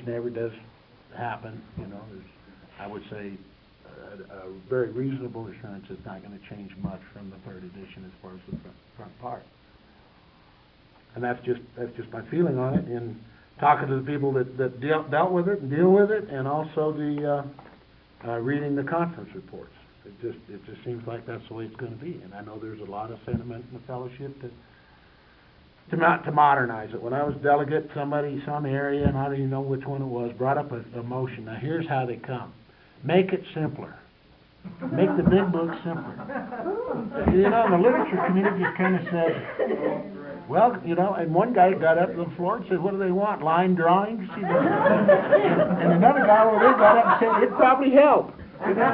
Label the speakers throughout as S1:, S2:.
S1: never does happen, you know, there's, I would say, a very reasonable assurance it's not gonna change much from the third edition as far as the front part. And that's just my feeling on it, in talking to the people that dealt with it and deal with it, and also the, reading the conference reports. It just seems like that's the way it's gonna be, and I know there's a lot of sentiment in the fellowship to modernize it. When I was delegate, somebody, some area, and I don't even know which one it was, brought up a motion. Now, here's how they come. Make it simpler. Make the big book simpler. You know, the literature committee just kind of said, well, you know, and one guy got up to the floor and said, what do they want, line drawings? You know? And another guy over there got up and said, it'd probably help. You know?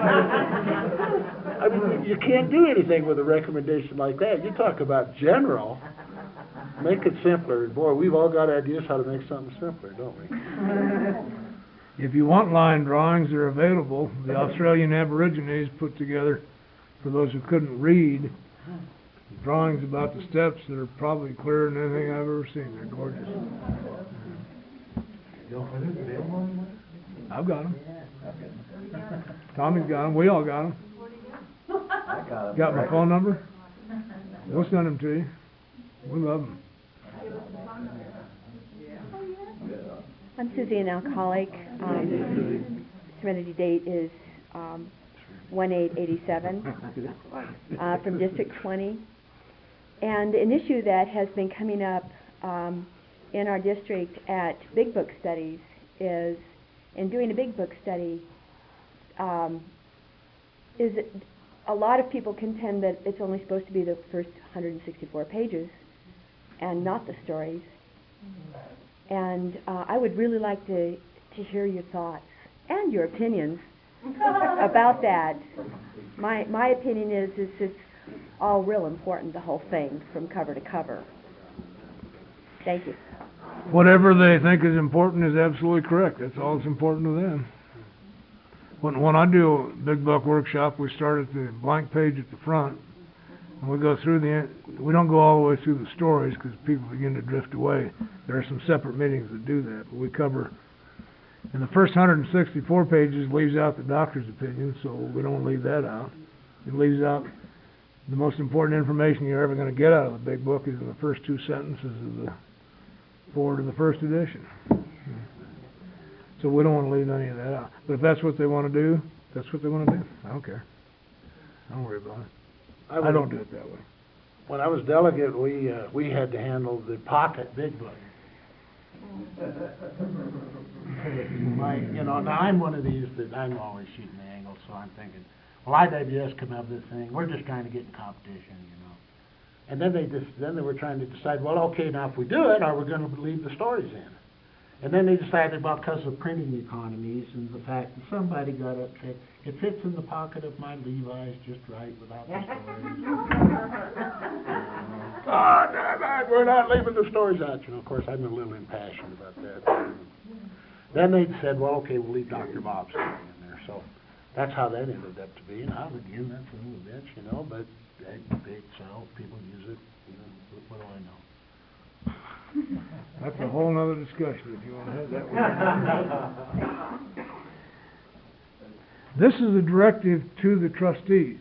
S1: I mean, you can't do anything with a recommendation like that. You talk about general. Make it simpler. Boy, we've all got ideas how to make something simpler, don't we?
S2: If you want line drawings, they're available. The Australian Aborigines put together, for those who couldn't read, drawings about the steps that are probably clearer than anything I've ever seen. They're gorgeous. I've got them. Tommy's got them. We all got them. Got my phone number? We'll send them to you. We love them.
S3: I'm Susie, an alcoholic. Serenity date is 1/8/87 from District 20. And an issue that has been coming up in our district at Big Book studies is, in doing a Big Book study, is that a lot of people contend that it's only supposed to be the first 164 pages and not the stories. And I would really like to hear your thoughts and your opinions about that. My opinion is it's all real important, the whole thing, from cover to cover. Thank you.
S2: Whatever they think is important is absolutely correct. That's all that's important to them. When I do a Big Book workshop, we start at the blank page at the front, and we go through we don't go all the way through the stories because people begin to drift away. There are some separate meetings that do that, but we cover, and the first 164 pages leaves out the doctor's opinion, so we don't leave that out. It leaves out the most important information you're ever going to get out of the Big Book is in the first two sentences of the forward of the first edition. So we don't want to leave any of that out. But if that's what they want to do, that's what they want to do. I don't care. Don't worry about it. I don't do it that way.
S1: When I was delegate, we had to handle the pocket Big Book. Now I'm one of these that I'm always shooting the angle, so I'm thinking, well, IWS come up with this thing. We're just trying to get in competition, you know. And then they were trying to decide, well, okay, now if we do it, are we going to leave the stories in? And then they decided, well, because of printing economies and the fact that somebody got up and said, it fits in the pocket of my Levi's just right without the stories. God damn it, we're not leaving the stories out. You know, of course, I'm a little impassioned about that. Then they said, well, okay, we'll leave Dr. Bob's story in there. So that's how that ended up to be. And again, that's a little bitch, you know, but they sell, people use it, you know, what do I know?
S2: That's a whole nother discussion if you want to have that one. This is a directive to the trustees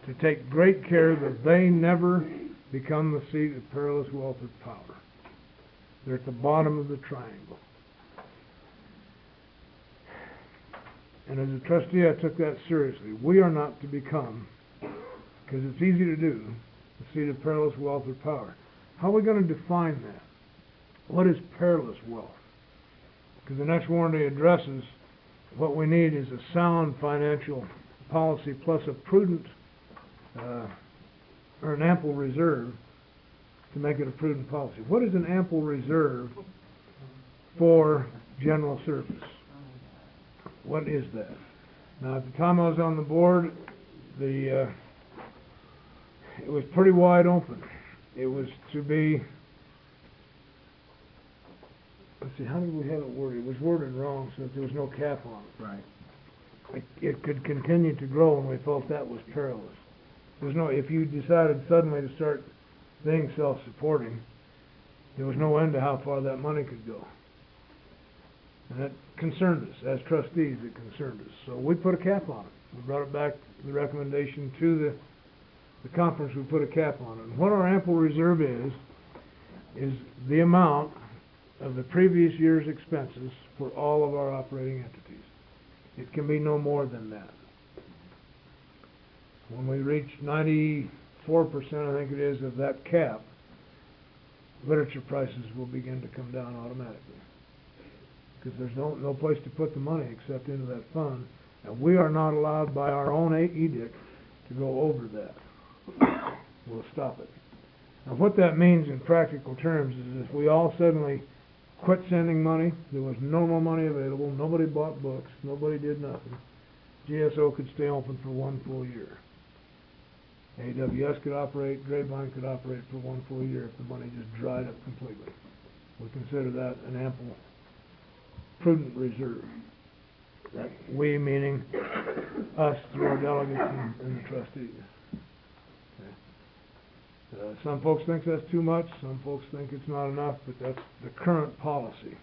S2: to take great care that they never become the seat of perilous wealth or power. They're at the bottom of the triangle. And as a trustee, I took that seriously. We are not to become, because it's easy to do, the seat of perilous wealth or power. How are we going to define that? What is perilous wealth? Because the next warranty addresses what we need is a sound financial policy plus a prudent or an ample reserve to make it a prudent policy. What is an ample reserve for general service? What is that? Now, at the time I was on the board, it was pretty wide open. It was to be, let's see, how did we have it worded? It was worded wrong since there was no cap on it.
S1: Right.
S2: It could continue to grow, and we felt that was perilous. There's no, if you decided suddenly to start being self-supporting, there was no end to how far that money could go. And that concerned us, as trustees, it concerned us. So we put a cap on it. We brought it back, the recommendation to the conference, we put a cap on it. And what our ample reserve is the amount of the previous year's expenses for all of our operating entities. It can be no more than that. When we reach 94%, I think it is, of that cap, literature prices will begin to come down automatically. Because there's no place to put the money except into that fund, and we are not allowed by our own edict to go over that. We'll stop it. Now what that means in practical terms is if we all suddenly quit sending money, there was no more money available, nobody bought books, nobody did nothing, GSO could stay open for 1 full year. AWS could operate, Grapevine could operate for 1 full year if the money just dried up completely. We consider that an ample, prudent reserve. That we meaning us through our delegates and the trustees. Okay. Some folks think that's too much, some folks think it's not enough, but that's the current policy.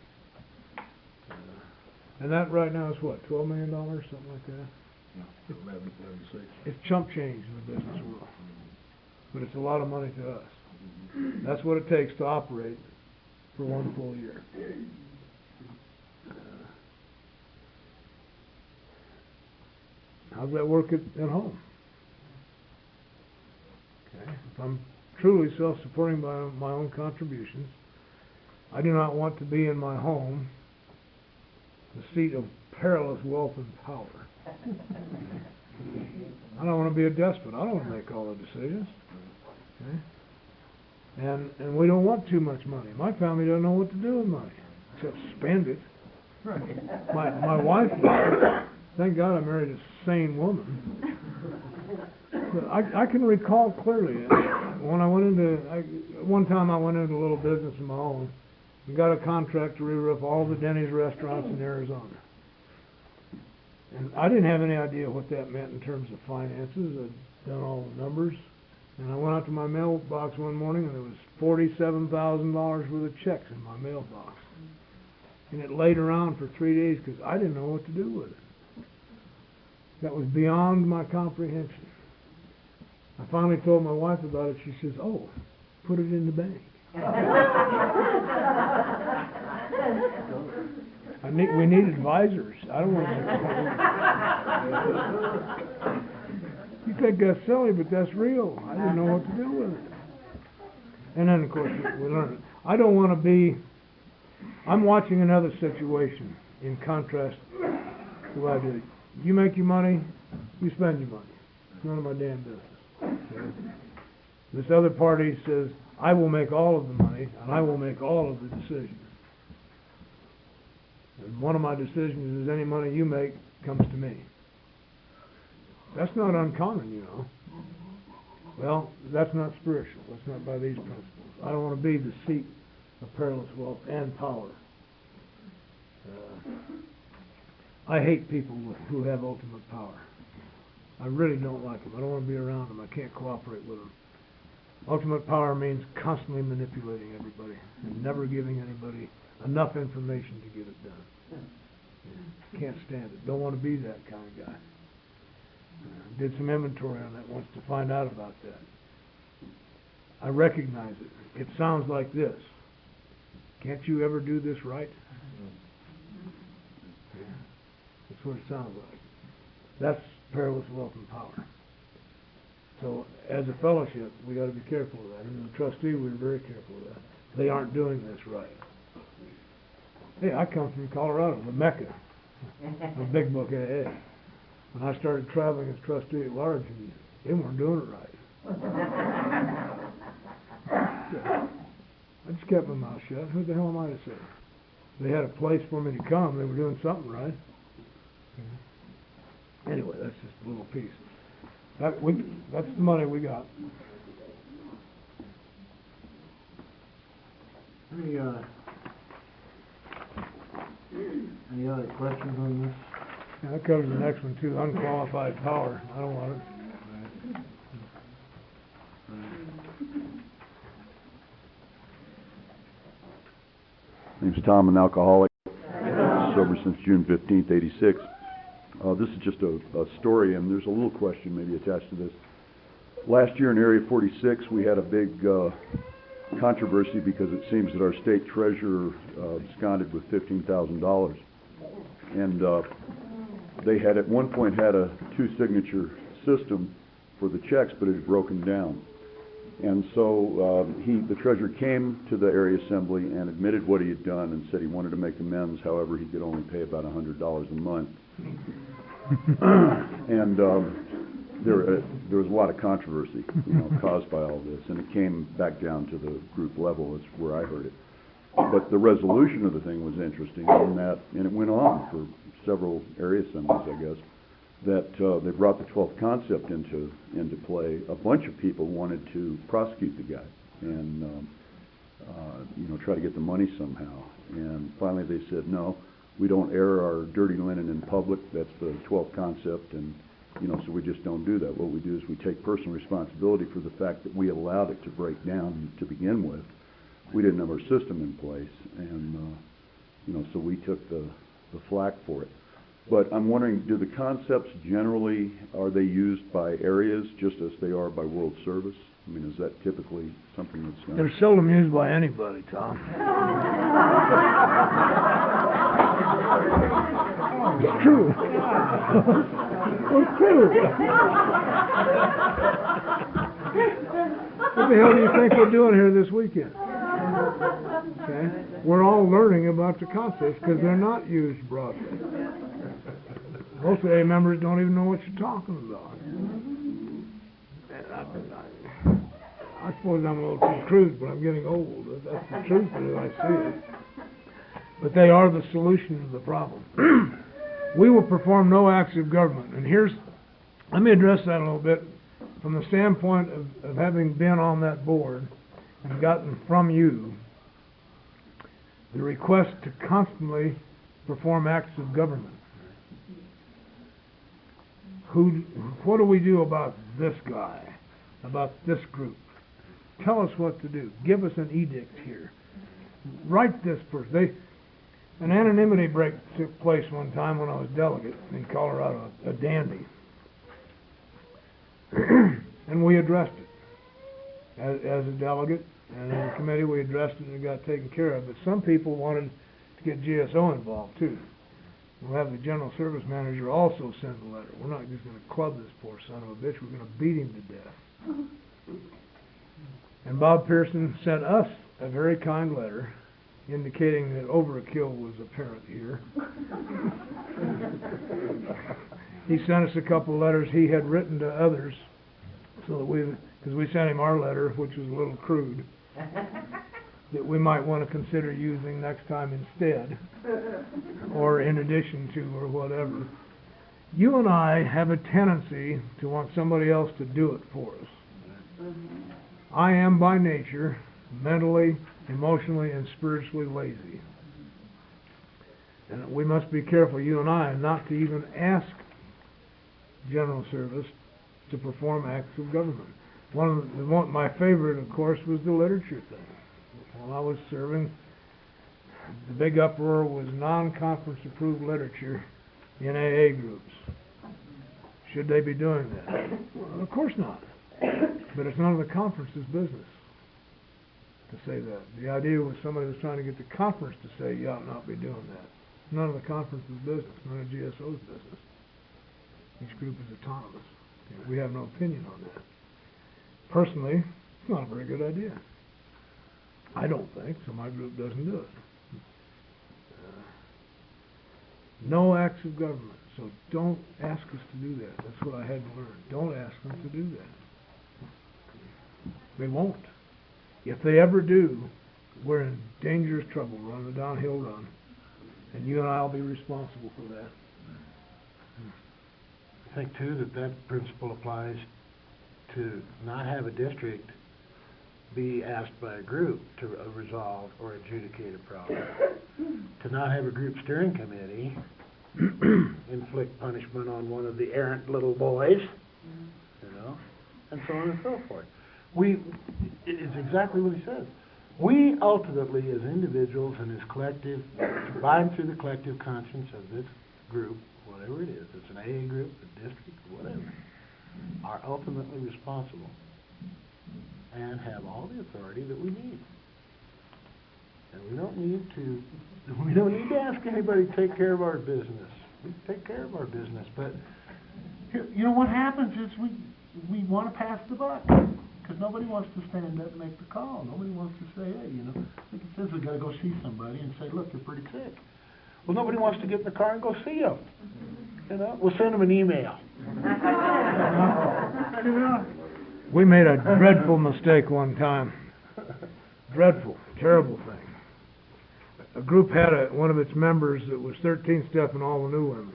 S2: And that right now is what, $12 million, something like that?
S1: Yeah, 11.76.
S2: It's chump change in the business world, but it's a lot of money to us. That's what it takes to operate for 1 full year. How's that work at home? Okay. If I'm truly self-supporting by my own contributions, I do not want to be in my home the seat of perilous wealth and power. I don't want to be a despot. I don't want to make all the decisions. Okay? And we don't want too much money. My family doesn't know what to do with money except spend it. My wife, thank God I married a sane woman. But I can recall clearly when I went into one time I went into a little business of my own and got a contract to re-roof all the Denny's restaurants in Arizona. And I didn't have any idea what that meant in terms of finances. I'd done all the numbers. And I went out to my mailbox one morning and there was $47,000 worth of checks in my mailbox. And it laid around for 3 days because I didn't know what to do with it. That was beyond my comprehension. I finally told my wife about it. She says, "Oh, put it in the bank." We need advisors. I don't want to. You think that's silly, but that's real. I didn't know what to do with it. And then, of course, we learned it. I don't want to be. I'm watching another situation in contrast to what I did. You make your money, you spend your money. It's none of my damn business. Okay? This other party says, I will make all of the money, and I will make all of the decisions. And one of my decisions is any money you make comes to me. That's not uncommon, you know. Well, that's not spiritual. That's not by these principles. I don't want to be the seat of perilous wealth and power. I hate people who have ultimate power. I really don't like them. I don't want to be around them. I can't cooperate with them. Ultimate power means constantly manipulating everybody and never giving anybody enough information to get it done. Can't stand it. Don't want to be that kind of guy. Did some inventory on that once to find out about that. I recognize it. It sounds like this. Can't you ever do this right? Yeah. That's what it sounds like. That's perilous wealth and power. So, as a fellowship, we got to be careful of that. And as a trustee, we're very careful of that. They aren't doing this right. Hey, I come from Colorado, the Mecca of Big Book AA. When I started traveling as trustee at large, and they weren't doing it right. I just kept my mouth shut. Who the hell am I to say? They had a place for me to come. They were doing something right. Anyway, that's just a little piece. That's the money we got.
S1: Any other questions on this?
S2: Yeah, that covers the next one too, unqualified power. I don't want it.
S4: Name's Tom, an alcoholic. over since June 15th, '86. This is just a story, and there's a little question maybe attached to this. Last year in Area 46, we had a big controversy because it seems that our state treasurer absconded with $15,000. And they had at one point had a two-signature system for the checks, but it had broken down. And so the treasurer came to the area assembly and admitted what he had done and said he wanted to make amends. However, he could only pay about $100 a month. And there was a lot of controversy, caused by all this, and it came back down to the group level. Is where I heard it. But the resolution of the thing was interesting in that, and it went on for several area assemblies, I guess, that they brought the 12th concept into play. A bunch of people wanted to prosecute the guy and try to get the money somehow. And finally they said, no, we don't air our dirty linen in public. That's the 12th concept, and so we just don't do that. What we do is we take personal responsibility for the fact that we allowed it to break down to begin with. We didn't have our system in place, and so we took the flack for it. But I'm wondering, do the concepts generally, are they used by areas just as they are by World Service? I mean, is that typically something that's done?
S2: They're seldom used by anybody, Tom. It's true. It's true. What the hell do you think we're doing here this weekend? Okay? We're all learning about the concepts because they're not used broadly. Most AA members don't even know what you're talking about. I suppose I'm a little too crude, but I'm getting old. That's the truth as I see it. But they are the solution to the problem. We will perform no acts of government. And let me address that a little bit from the standpoint of having been on that board and gotten from you the request to constantly perform acts of government. What do we do about this guy, about this group? Tell us what to do. Give us an edict here. Write this person. An anonymity break took place one time when I was delegate in Colorado, a dandy. And we addressed it. As a delegate and in the committee, we addressed it and it got taken care of. But some people wanted to get GSO involved too. We'll have the general service manager also send a letter. We're not just going to club this poor son of a bitch. We're going to beat him to death. And Bob Pearson sent us a very kind letter indicating that overkill was apparent here. He sent us a couple of letters he had written to others, so that because we sent him our letter, which was a little crude, that we might want to consider using next time instead, or in addition to, or whatever. You and I have a tendency to want somebody else to do it for us. I am by nature mentally, emotionally, and spiritually lazy. And we must be careful, you and I, not to even ask General Service to perform acts of government. My favorite, of course, was the literature thing. While I was serving, the big uproar was non-conference approved literature in AA groups. Should they be doing that? Well, of course not. But it's none of the conference's business to say that. The idea was somebody was trying to get the conference to say you ought not be doing that. None of the conference's business, none of GSO's business. Each group is autonomous. We have no opinion on that. Personally, it's not a very good idea. I don't think, so my group doesn't do it. No acts of government, so don't ask us to do that. That's what I had to learn. Don't ask them to do that. They won't. If they ever do, we're in dangerous trouble. We're on the downhill run. And you and I will be responsible for that.
S1: I think, too, that principle applies to not have a district be asked by a group to resolve or adjudicate a problem. To not have a group steering committee inflict punishment on one of the errant little boys, and so on and so forth. It's exactly what he says. We ultimately, as individuals and as collective, combined through the collective conscience of this group, whatever it is, it's an AA group, a district, whatever, are ultimately responsible and have all the authority that we need. And we don't need to ask anybody to take care of our business. We take care of our business, but you know what happens is we want to pass the buck, because nobody wants to stand up and make the call. Nobody wants to say, hey, I think it says we got to go see somebody and say, look, they're pretty sick. Well, nobody wants to get in the car and go see them. We'll send them an email.
S2: We made a dreadful mistake one time. Dreadful, terrible thing. A group had one of its members that was 13 stepping all the new women.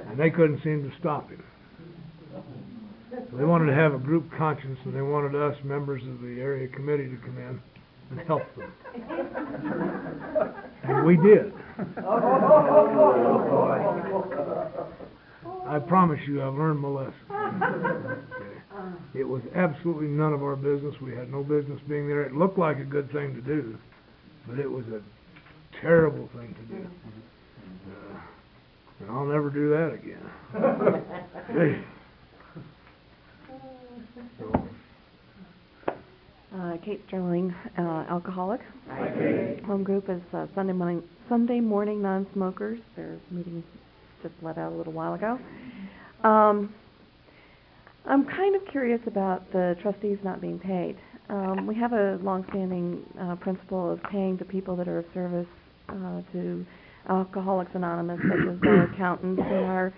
S2: And they couldn't seem to stop him. So they wanted to have a group conscience, and they wanted us, members of the area committee, to come in and help them. And we did. I promise you, I've learned my lesson. Okay. It was absolutely none of our business. We had no business being there. It looked like a good thing to do, but it was a terrible thing to do. And I'll never do that again.
S5: Kate Sterling, alcoholic.
S6: Hi, Kate.
S5: Home group is Sunday morning non-smokers. Their meeting just let out a little while ago. I'm kind of curious about the trustees not being paid. We have a long-standing principle of paying the people that are of service to Alcoholics Anonymous, such as our accountants and our,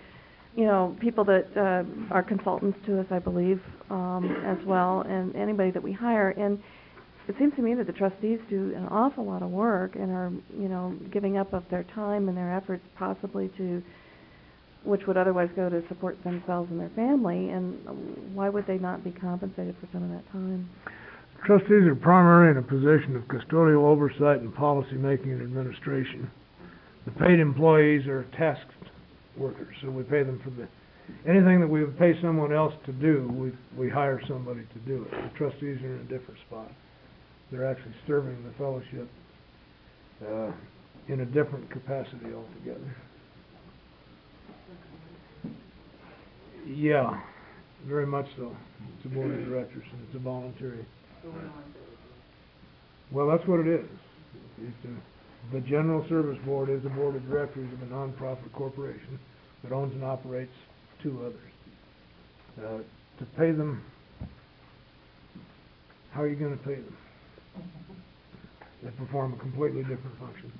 S5: people that are consultants to us, I believe, as well, and anybody that we hire. And it seems to me that the trustees do an awful lot of work and are, giving up of their time and their efforts possibly to, which would otherwise go to support themselves and their family, and why would they not be compensated for some of that time?
S2: Trustees are primarily in a position of custodial oversight and policy making and administration. The paid employees are tasked workers, so we pay them for anything that we would pay someone else to do, we hire somebody to do it. The trustees are in a different spot. They're actually serving the fellowship in a different capacity altogether. Yeah, very much so. It's a board of directors, and it's a voluntary. Well, that's what it is. The General Service Board is a board of directors of a nonprofit corporation that owns and operates two others. To pay them, how are you going to pay them? They perform a completely different function.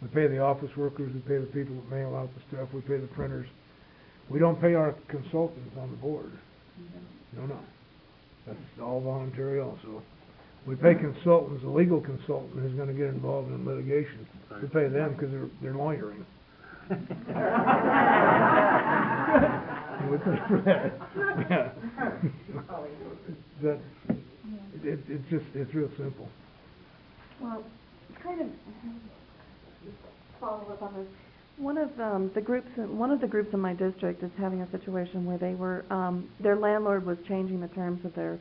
S2: We pay the office workers, we pay the people that mail out the stuff, we pay the printers. We don't pay our consultants on the board. No. That's all voluntary also. We pay consultants, a legal consultant who's going to get involved in litigation. We pay them because they're lawyering. We pay for that. Yeah. It's real simple.
S5: Well, kind of follow up on this. One of the groups in my district is having a situation where they were their landlord was changing the terms of their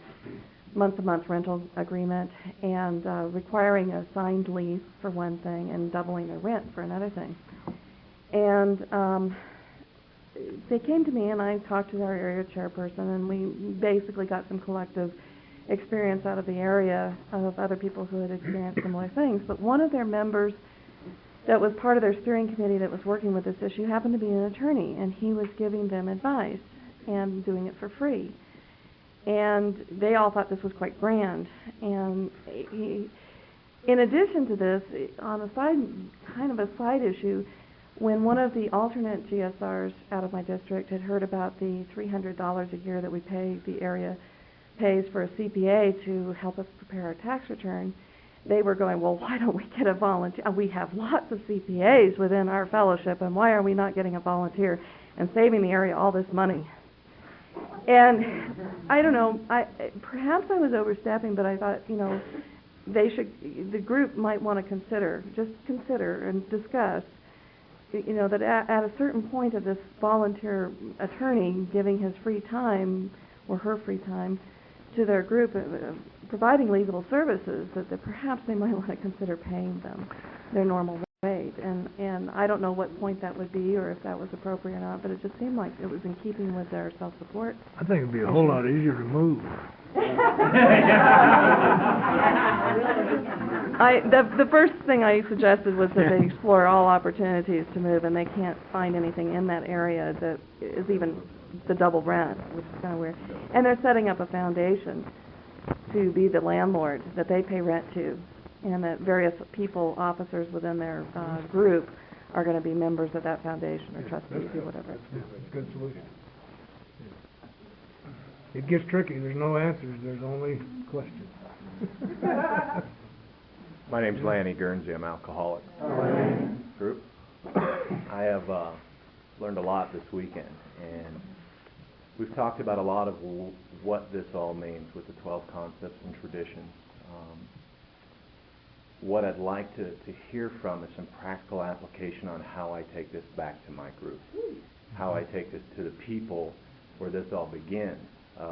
S5: month-to-month rental agreement and requiring a signed lease for one thing and doubling their rent for another thing. And they came to me and I talked to our area chairperson, and we basically got some collective experience out of the area of other people who had experienced similar things. But one of their members that was part of their steering committee that was working with this issue happened to be an attorney, and he was giving them advice and doing it for free. And they all thought this was quite grand. And he, in addition to this, on a side issue, when one of the alternate GSRs out of my district had heard about the $300 a year that the area pays for a CPA to help us prepare our tax return, they were going, well, why don't we get a volunteer? We have lots of CPAs within our fellowship, and why are we not getting a volunteer and saving the area all this money? And I don't know, perhaps I was overstepping, but I thought, the group might want to consider and discuss, that at a certain point of this volunteer attorney giving his free time or her free time to their group, providing legal services, that perhaps they might want to consider paying them their normal rate. And I don't know what point that would be or if that was appropriate or not, but it just seemed like it was in keeping with their self-support.
S2: I think it'd be a whole lot easier to move.
S5: The first thing I suggested was that they explore all opportunities to move, and they can't find anything in that area that is even the double rent, which is kind of weird. And they're setting up a foundation to be the landlord that they pay rent to, and that various people, officers within their group, are going to be members of that foundation or trustees or whatever.
S2: That's a good solution. It gets tricky, there's no answers, there's only questions.
S6: My name's Lanny Guernsey. I'm alcoholic. Group. I have learned a lot this weekend, and we've talked about a lot of what this all means with the 12 concepts and traditions. What I'd like to hear from is some practical application on how I take this back to my group, how I take this to the people where this all begins,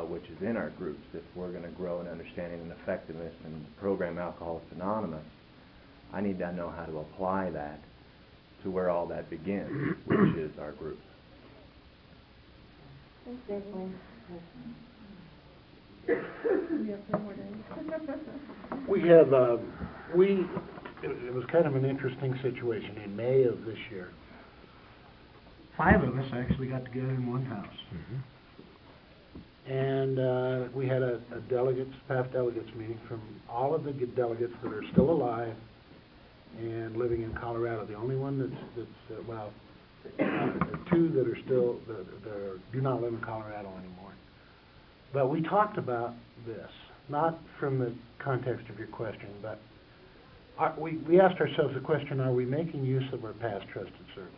S6: which is in our groups. If we're going to grow in understanding and effectiveness and the program Alcoholics Anonymous, I need to know how to apply that to where all that begins, which is our groups.
S1: We have, it was kind of an interesting situation in May of this year. 5 of us actually got together in one house. And we had a past delegates meeting from all of the delegates that are still alive and living in Colorado. The only one that's 2 that are still, that do not live in Colorado anymore. But we talked about this, not from the context of your question, but we asked ourselves the question, are we making use of our past trusted servants?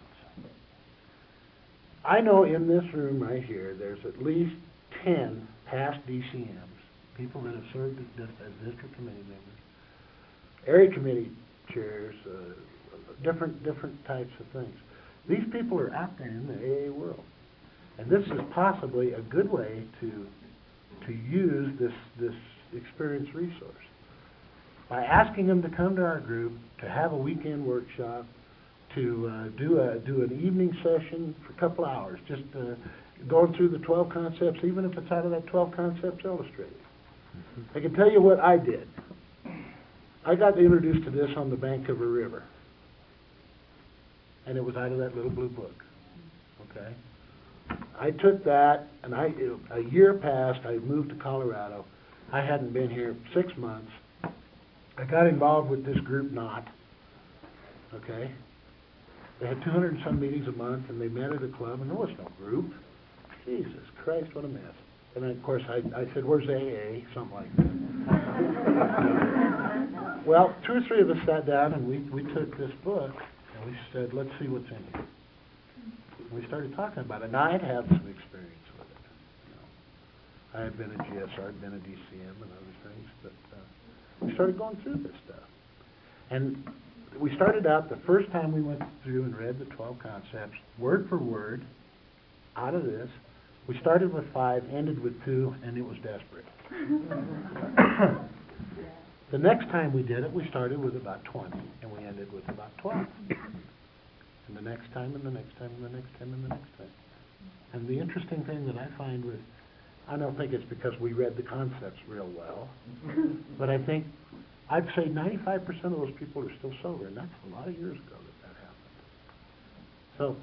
S1: I know in this room right here, there's at least 10 past DCMs, people that have served as district committee members, area committee chairs, different types of things. These people are out there in the AA world. And this is possibly a good way to use this experienced resource. By asking them to come to our group, to have a weekend workshop, to do an evening session for a couple hours, just going through the 12 concepts, even if it's out of that 12 concepts illustrated. I can tell you what I did. I got introduced to this on the bank of a river. And it was out of that little blue book. Okay? I took that, and a year passed, I moved to Colorado. I hadn't been here 6 months. I got involved with this group, Knot. Okay? They had 200 and some meetings a month, and they met at a club, and there was no group. Jesus Christ, what a mess. And then, of course, I said, where's AA? Something like that. Well, 2 or 3 of us sat down, and we took this book, and we said, let's see what's in here. We started talking about it. Now, I had had some experience with it. You know, I had been a GSR, I'd been a DCM and other things, but we started going through this stuff. And we started out, the first time we went through and read the 12 concepts, word for word, out of this. We started with 5, ended with 2, and it was desperate. The next time we did it, we started with about 20, and we ended with about 12. And the next time, and the next time, and the next time, and the next time. And the interesting thing that I find with, I don't think it's because we read the concepts real well, but I think, I'd say 95% of those people are still sober, and that's a lot of years ago that happened. So,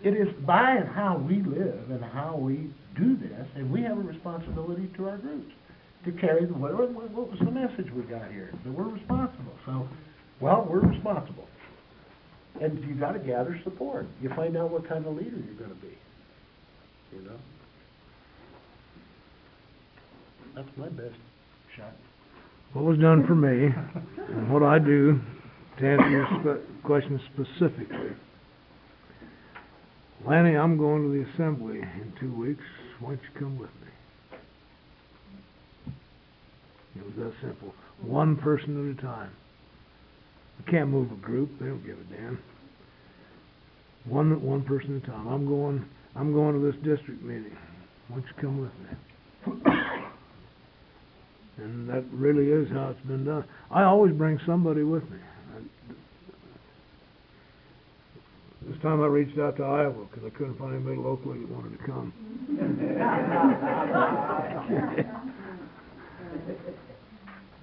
S1: it is by and how we live and how we do this, and we have a responsibility to our groups to carry the, what was the message we got here? That we're responsible. So, well, we're responsible. And you got to gather support. You find out what kind of leader you're going to be. You know? That's my best shot.
S2: What was done for me, and what I do to answer your question specifically. Lanny, I'm going to the assembly in 2 weeks. Why don't you come with me? It was that simple. One person at a time. You can't move a group. They don't give a damn. One person at a time. I'm going to this district meeting. Why don't you come with me? And that really is how it's been done. I always bring somebody with me. This time I reached out to Iowa because I couldn't find anybody locally that wanted to come.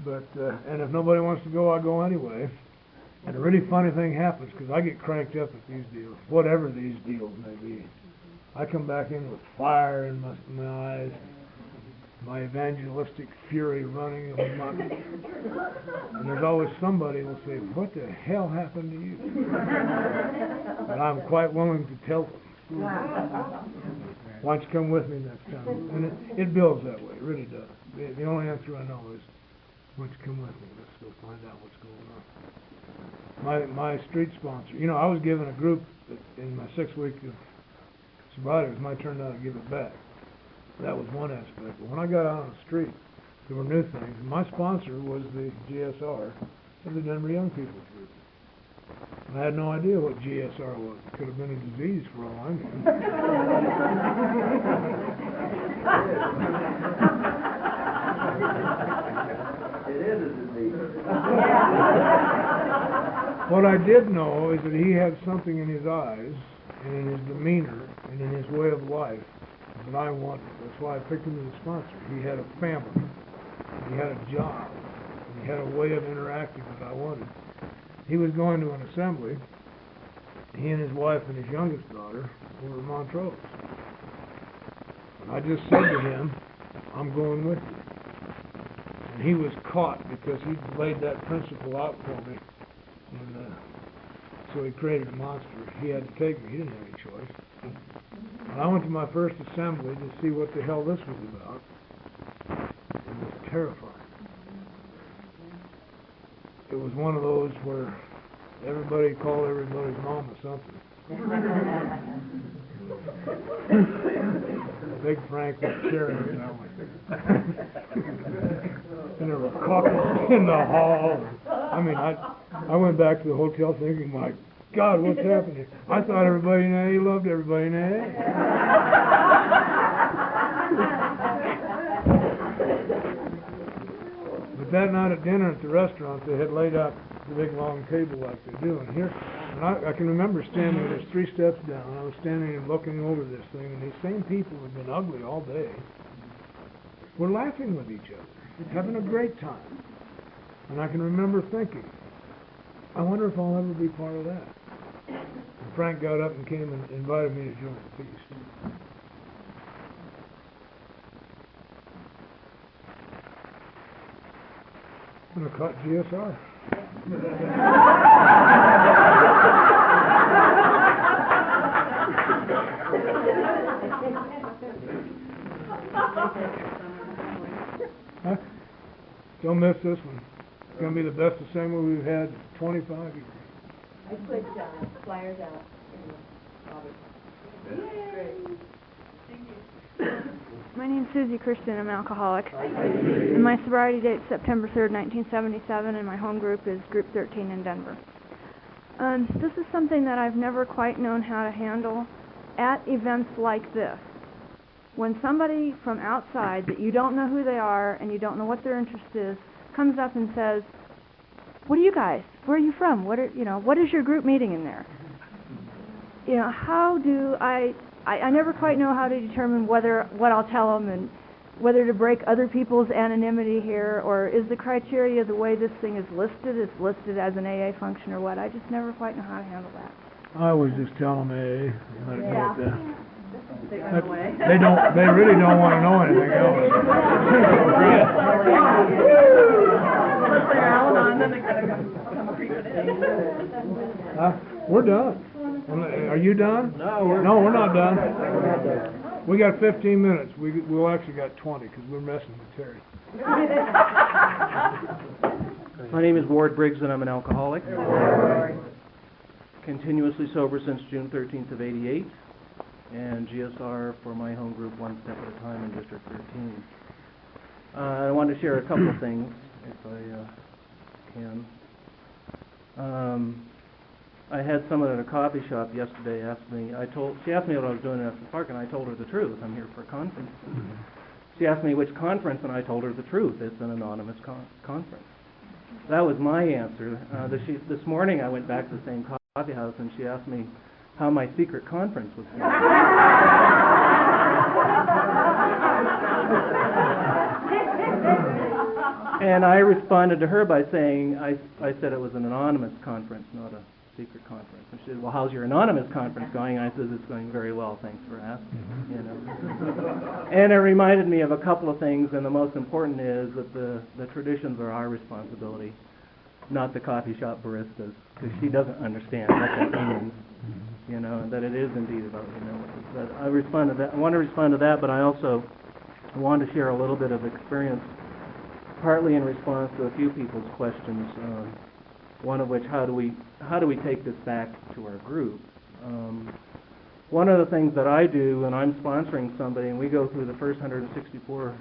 S2: But, and if nobody wants to go, I'll go anyway. And a really funny thing happens because I get cranked up at these deals, whatever these deals may be. I come back in with fire in my eyes, my evangelistic fury running in my... And there's always somebody who will say, "What the hell happened to you?" And I'm quite willing to tell them. Why don't you come with me next time? And it builds that way, it really does. The only answer I know is, why don't you come with me? Let's go find out what's going on. My street sponsor, you know, I was given a group in my 6th week of sobriety. It was my turn now to give it back. That was one aspect. But when I got out on the street, there were new things. My sponsor was the GSR of the Denver Young People's Group. And I had no idea what GSR was. It could have been a disease for all I knew.
S7: It is a disease.
S2: What I did know is that he had something in his eyes and in his demeanor and in his way of life that I wanted. That's why I picked him as a sponsor. He had a family, he had a job, and he had a way of interacting that I wanted. He was going to an assembly, he and his wife and his youngest daughter over in Montrose. And I just said to him, "I'm going with you." And he was caught because he laid that principle out for me. And so he created a monster. He had to take me. He didn't have any choice. And I went to my first assembly to see what the hell this was about. It was terrifying. It was one of those where everybody called everybody's mama something. Big Frank was carrying it. And there were couples in the hall. I mean, I went back to the hotel thinking, my God, what's happening? I thought everybody in AA loved everybody in AA. But that night at dinner at the restaurant, they had laid out the big long table like they do. And here, and I can remember standing, there's 3 steps down, I was standing and looking over this thing, and these same people who had been ugly all day were laughing with each other, having a great time. And I can remember thinking, I wonder if I'll ever be part of that. And Frank got up and came and invited me to join the feast. I'm going to cut GSR. Huh? Don't miss this one. It's going to be the best assembly we've had in 25 years.
S3: I put flyers out in the
S8: My name's Susie Christian. I'm an alcoholic. And my sobriety date is September 3rd, 1977, and my home group is Group 13 in Denver. This is something that I've never quite known how to handle at events like this. When somebody from outside that you don't know who they are and you don't know what their interest is comes up and says, "What are you guys? Where are you from? What is your group meeting in there?" You know, how do I never quite know how to determine what I'll tell them and whether to break other people's anonymity here, or is the criteria the way this thing is listed as an AA function or what? I just never quite know how to handle that.
S2: I always just tell them AA and let it go at that. They really don't want to know anything else. We're done. Are you done? No, we're not done. We got 15 minutes. We'll actually got 20 because we're messing with Terry.
S9: My name is Ward Briggs and I'm an alcoholic. Continuously sober since June 13th of '88, and GSR for my home group one step at a time in District 13. I want to share a couple of things, if I can. I had someone at a coffee shop yesterday ask me, she asked me what I was doing in Estes Park, and I told her the truth. I'm here for a conference. She asked me which conference, and I told her the truth. It's an anonymous conference. That was my answer. This morning I went back to the same coffee house, and she asked me how my secret conference was going. And I responded to her by saying, I said it was an anonymous conference, not a secret conference. And she said, well, how's your anonymous conference going? And I said, it's going very well, thanks for asking, you know. And it reminded me of a couple of things, and the most important is that the traditions are our responsibility, not the coffee shop baristas, because she doesn't understand what that means, you know, and that it is indeed about humility. But I want to respond to that, but I also want to share a little bit of experience, partly in response to a few people's questions, one of which, how do we take this back to our group? One of the things that I do when I'm sponsoring somebody, and we go through the first 164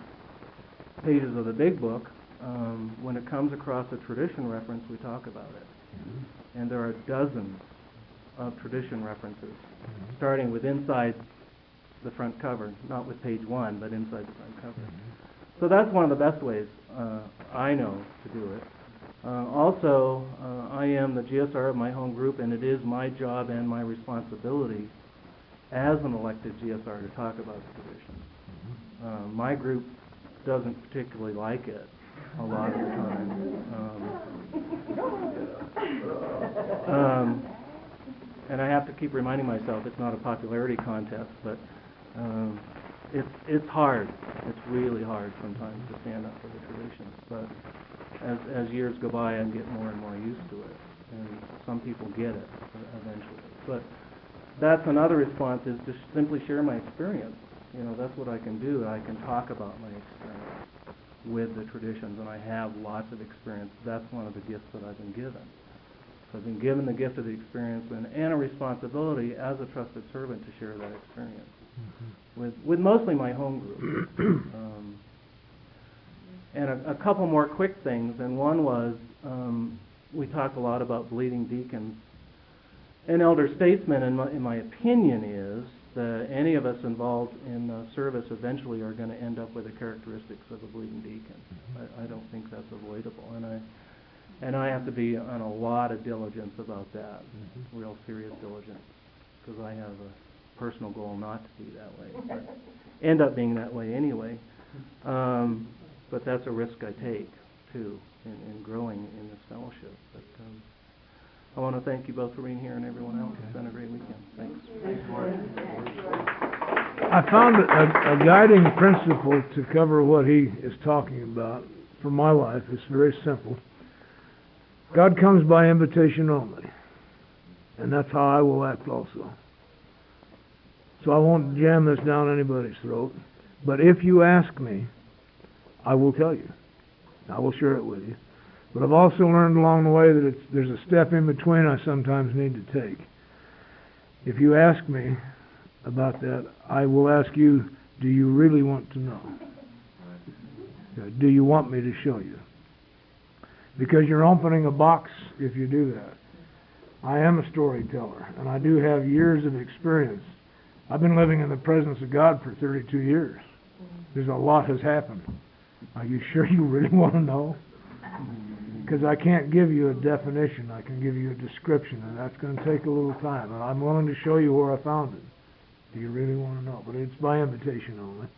S9: pages of the big book, when it comes across a tradition reference, we talk about it. And there are dozens of tradition references, starting with inside the front cover, not with page 1, but inside the front cover. So that's one of the best ways I know to do it. Also, I am the GSR of my home group, and it is my job and my responsibility as an elected GSR to talk about the tradition. My group doesn't particularly like it a lot of the time. And I have to keep reminding myself it's not a popularity contest, but it's hard. It's really hard sometimes to stand up for the traditions. But as years go by, I get more and more used to it, and some people get it eventually. But that's another response, is to simply share my experience. You know, that's what I can do. I can talk about my experience with the traditions, and I have lots of experience. That's one of the gifts that I've been given. So I've been given the gift of the experience and a responsibility as a trusted servant to share that experience with mostly my home group. And a couple more quick things, and one was, we talk a lot about bleeding deacons. An elder statesman, in my opinion, is that any of us involved in service eventually are going to end up with the characteristics of a bleeding deacon. I don't think that's avoidable, and I have to be on a lot of diligence about that, real serious diligence, because I have a personal goal not to be that way, but end up being that way anyway. But that's a risk I take, too, in growing in this fellowship. But I want to thank you both for being here, and everyone else. It's been a great weekend. Thanks.
S2: I found a guiding principle to cover what he is talking about for my life. It's very simple. God comes by invitation only, and that's how I will act also. So I won't jam this down anybody's throat, but if you ask me, I will tell you. I will share it with you. But I've also learned along the way that there's a step in between I sometimes need to take. If you ask me about that, I will ask you, do you really want to know? Do you want me to show you? Because you're opening a box if you do that. I am a storyteller, and I do have years of experience. I've been living in the presence of God for 32 years. There's a lot has happened. Are you sure you really want to know? Because I can't give you a definition. I can give you a description, and that's going to take a little time. And I'm willing to show you where I found it. Do you really want to know? But it's by invitation only.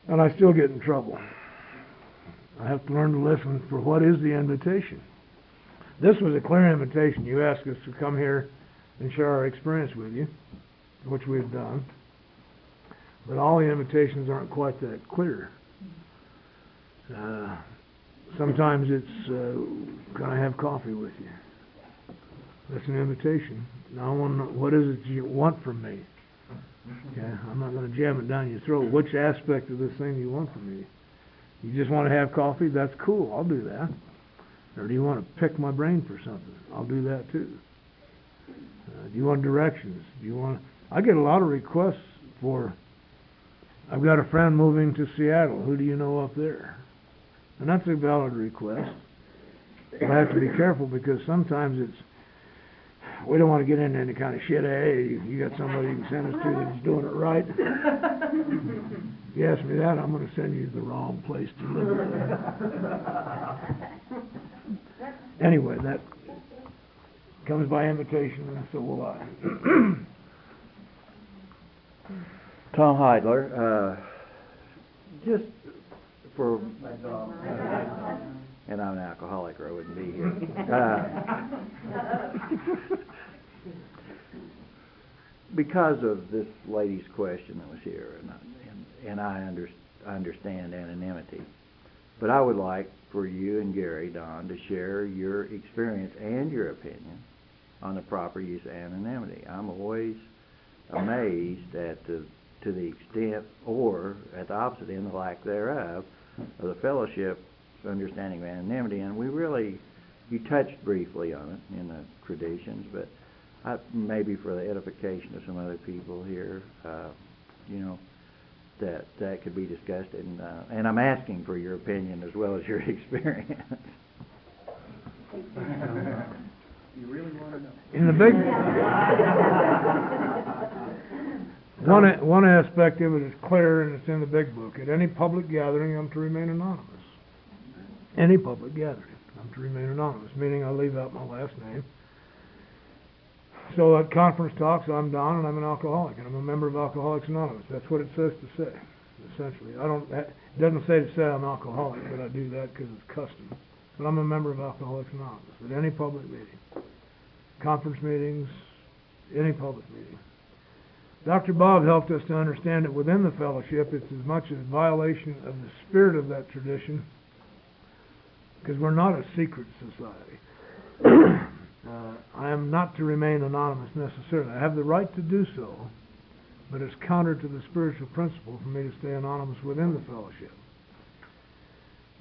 S2: And I still get in trouble. I have to learn to listen for what is the invitation. This was a clear invitation. You asked us to come here and share our experience with you, which we've done. But all the invitations aren't quite that clear. Sometimes it's, can I have coffee with you? That's an invitation. Now I want to know, what is it you want from me? Okay, I'm not going to jam it down your throat. Which aspect of this thing do you want from me? You just want to have coffee? That's cool. I'll do that. Or do you want to pick my brain for something? I'll do that too. Do you want directions? Do you want? I get a lot of requests for. I've got a friend moving to Seattle. Who do you know up there? And that's a valid request. But I have to be careful because sometimes we don't want to get into any kind of shit. Hey, you got somebody you can send us to that's doing it right. you ask me that, I'm gonna send you to the wrong place to live. Anyway, that comes by invitation, and so will I.
S7: Tom Heidler, just for, and I'm an alcoholic or I wouldn't be here. Because of this lady's question that was here, and I understand anonymity, but I would like for you and Gary, Don, to share your experience and your opinion on the proper use of anonymity. I'm always amazed at to the extent, or at the opposite end, the lack thereof, of the fellowship's understanding of anonymity. And you touched briefly on it in the traditions, but maybe for the edification of some other people here, that could be discussed. And I'm asking for your opinion as well as your experience.
S9: You really want to know?
S2: In the big, one aspect of it is clear, and it's in the big book. At any public gathering, I'm to remain anonymous. Any public gathering, I'm to remain anonymous, meaning I leave out my last name. So at conference talks, I'm Don, and I'm an alcoholic, and I'm a member of Alcoholics Anonymous. That's what it says to say, essentially. It doesn't say to say I'm alcoholic, but I do that because it's custom. But I'm a member of Alcoholics Anonymous at any public meeting, conference meetings, any public meeting. Dr. Bob helped us to understand that within the fellowship, it's as much a violation of the spirit of that tradition, because we're not a secret society. I am not to remain anonymous necessarily. I have the right to do so, but it's counter to the spiritual principle for me to stay anonymous within the fellowship.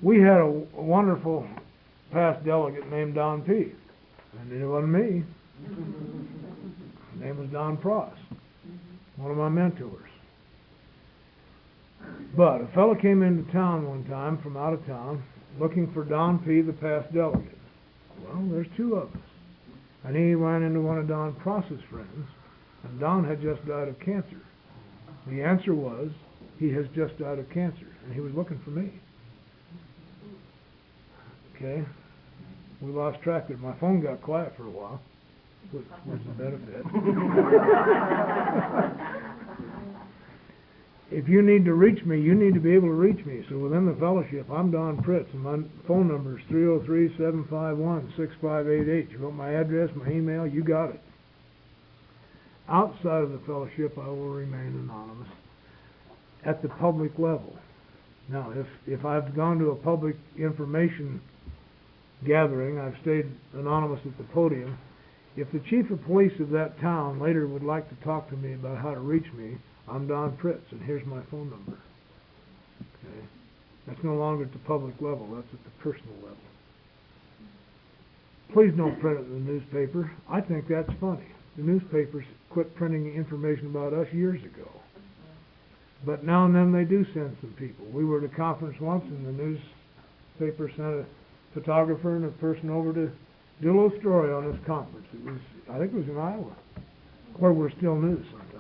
S2: We had a wonderful past delegate named Don P. And it wasn't me. His name was Don Pross, one of my mentors. But a fellow came into town one time from out of town looking for Don P., the past delegate. Well, there's two of us. And he ran into one of Don Pross's friends, and Don had just died of cancer. The answer was, he has just died of cancer, and he was looking for me. Okay? We lost track of it. My phone got quiet for a while, which was a benefit. If you need to reach me, you need to be able to reach me. So within the fellowship, I'm Don Pritz, and my phone number is 303-751-6588. You want my address, my email, you got it. Outside of the fellowship, I will remain anonymous at the public level. Now, if I've gone to a public information gathering, I've stayed anonymous at the podium. If the chief of police of that town later would like to talk to me about how to reach me, I'm Don Pritz, and here's my phone number. Okay? That's no longer at the public level, that's at the personal level. Please don't print it in the newspaper. I think that's funny. The newspapers quit printing information about us years ago. But now and then they do send some people. We were at a conference once, and the newspaper sent a photographer and a person over to do a little story on this conference. I think it was in Iowa, where we're still news sometimes.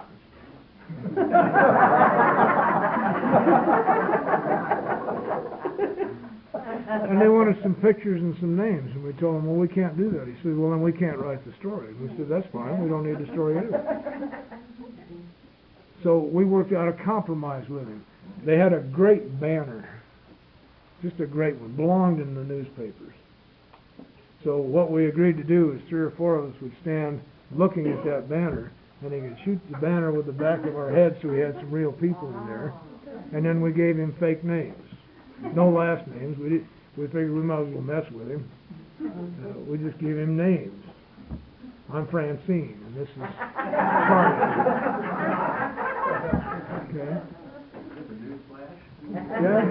S2: And they wanted some pictures and some names, and we told them, well, we can't do that. He said, well, then we can't write the story. And we said, that's fine, we don't need the story anyway. So we worked out a compromise with him. They had a great banner, just a great one, belonged in the newspapers. So what we agreed to do is 3 or 4 of us would stand looking at that banner, and he could shoot the banner with the back of our head so we had some real people in there. And then we gave him fake names. No last names. We figured we might as well mess with him. We just gave him names. I'm Francine, and this is Charlie. Okay? Yeah?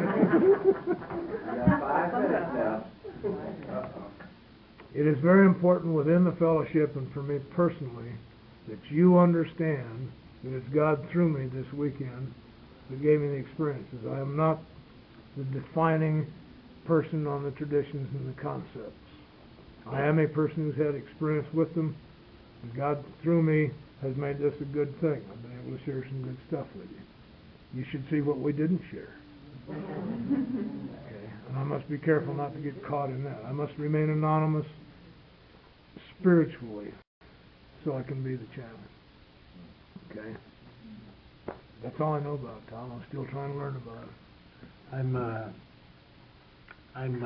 S2: It is very important within the fellowship and for me personally that you understand that it's God through me this weekend that gave me the experiences. I am not the defining person on the traditions and the concepts. I am a person who's had experience with them, and God through me has made this a good thing. I've been able to share some good stuff with you. you should see what we didn't share. Okay, and I must be careful not to get caught in that. I must remain anonymous spiritually, so I can be the channel. Okay? That's all I know about it, Tom. I'm still trying to learn about it.
S1: I'm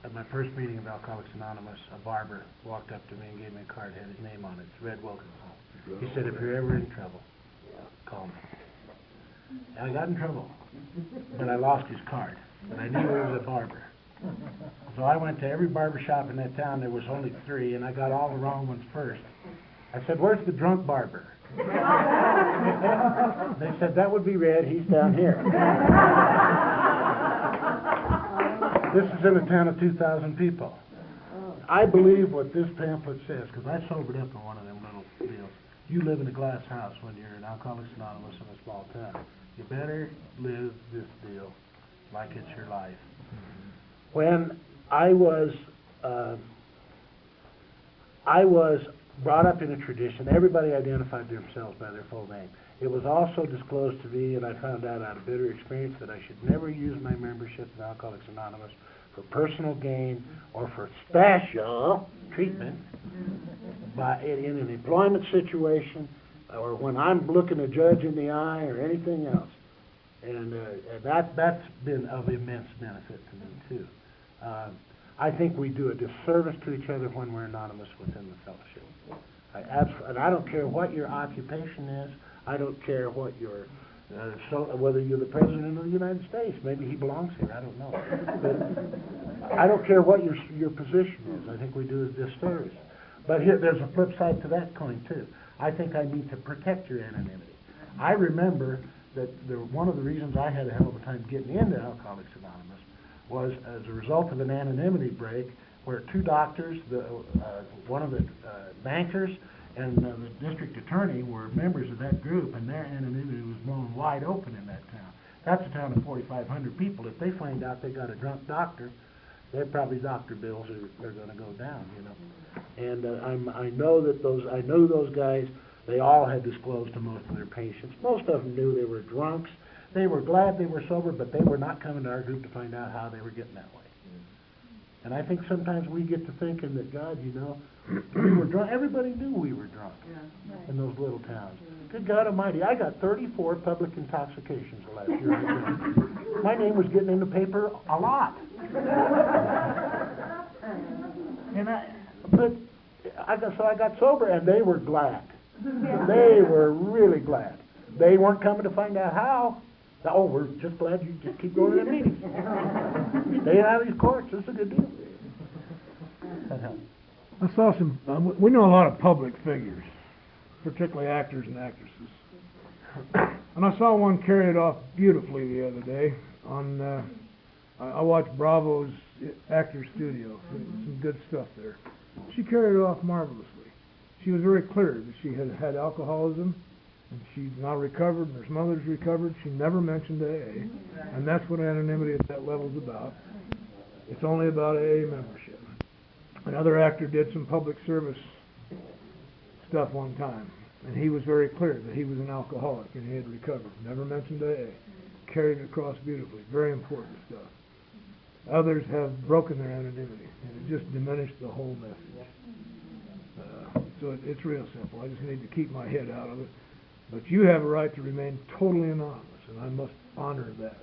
S1: at my first meeting of Alcoholics Anonymous, a barber walked up to me and gave me a card, had his name on it. It's Red Wilkinson. He said, if you're ever in trouble, call me. And I got in trouble, but I lost his card. But I knew he was a barber. So I went to every barber shop in that town. There was only 3, and I got all the wrong ones first. I said, where's the drunk barber? They said, that would be Red, he's down here. This is in a town of 2,000 people. I believe what this pamphlet says, because I sobered up in one of them little deals. You live in a glass house when you're in Alcoholics Anonymous in a small town. You better live this deal like it's your life. When I was brought up in a tradition, everybody identified themselves by their full name. It was also disclosed to me, and I found out of bitter experience, that I should never use my membership in Alcoholics Anonymous for personal gain or for special treatment in an employment situation or when I'm looking a judge in the eye or anything else. And that's been of immense benefit to me, too. I think we do a disservice to each other when we're anonymous within the fellowship. And I don't care what your occupation is. I don't care what your, whether you're the President of the United States. Maybe he belongs here. I don't know. But I don't care what your position is. I think we do a disservice. But here, there's a flip side to that coin, too. I think I need to protect your anonymity. I remember that one of the reasons I had a hell of a time getting into Alcoholics Anonymous was as a result of an anonymity break where 2 doctors, one of the bankers, and the district attorney were members of that group, and their anonymity was blown wide open in that town. That's a town of 4,500 people. If they find out they got a drunk doctor, their probably doctor bills are going to go down, you know. And I know those guys. They all had disclosed to most of their patients. Most of them knew they were drunks. They were glad they were sober, but they were not coming to our group to find out how they were getting that way. And I think sometimes we get to thinking that, God, you know, we were drunk. Everybody knew we were drunk in those little towns. Good God Almighty, I got 34 public intoxications the last year. My name was getting in the paper a lot. And I got sober, and they were glad. They were really glad. They weren't coming to find out how. Oh, we're just glad you just keep going to the meetings. Staying out of these courts. This is a good deal.
S2: I saw some, we know a lot of public figures, particularly actors and actresses. And I saw one carry it off beautifully the other day on, I watched Bravo's Actor Studio. Some good stuff there. She carried it off marvelously. She was very clear that she had had alcoholism, and she's now recovered, and her mother's recovered. She never mentioned AA, and that's what anonymity at that level is about. It's only about AA membership. Another actor did some public service stuff one time, and he was very clear that he was an alcoholic and he had recovered. Never mentioned AA. Carried it across beautifully. Very important stuff. Others have broken their anonymity, and it just diminished the whole message. So it's real simple. I just need to keep my head out of it. But you have a right to remain totally anonymous, and I must honor that.